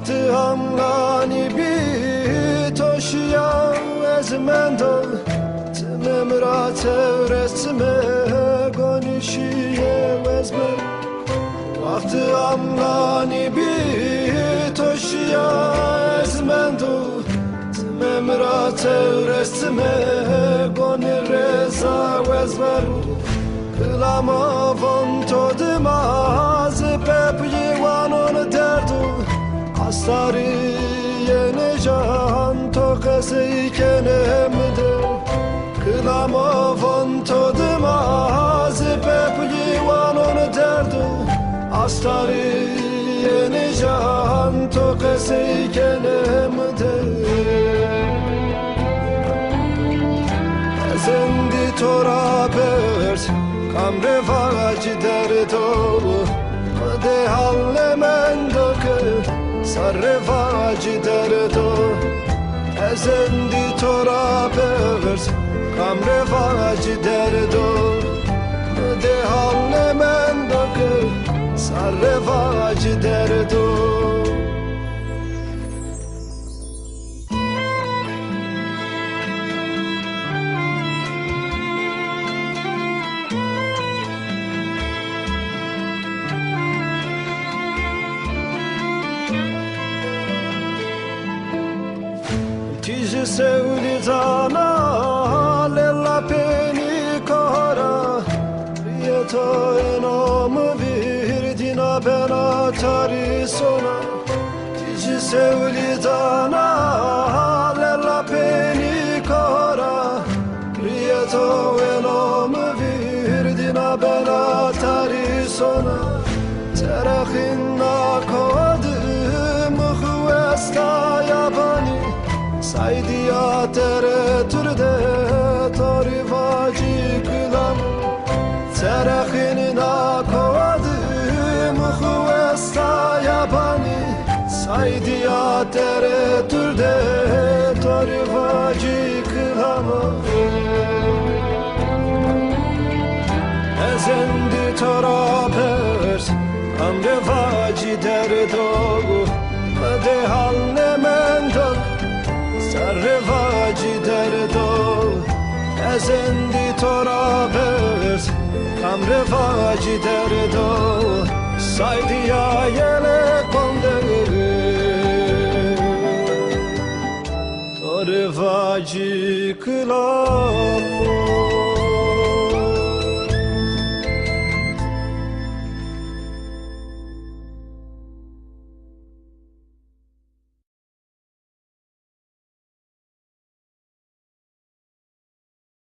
وقتی همانی بی توشیا از من دو تمام را ترسمه گونیشیه از من وقتی همانی بی توشیا از من دو تمام را ترسمه گونی رزا از من کلام فون تو دماز پپی وانون دردو Astarı yeni can tokası kenemde Kılama von todum azı pepli vanon derdu Astarı yeni can tokası kenemde Ezendi tora bert kamre vacı derdo De halle mendokı Sarrevaci derdo Ezendi tora pevers Kamrevaci derdo De halle mendokı Sarrevaci derdo Tiji sevdizana lella peni kara Rieto enamı virdina bena tari sona Tiji sevdizana lella peni kara Rieto enamı virdina bena tari sona Terakhinna kodim huesta yabani Saydiya tere türde torivacı kılam Terakinin akovadım huvesta yabani Saydiya tere türde torivacı kılam Ezendi torapers amrevacı derdogu De halle mendok Sarrevaci derdo Ezendi tora bers Kamrevaci derdo Saydiya yele konde Torrevaci kılamo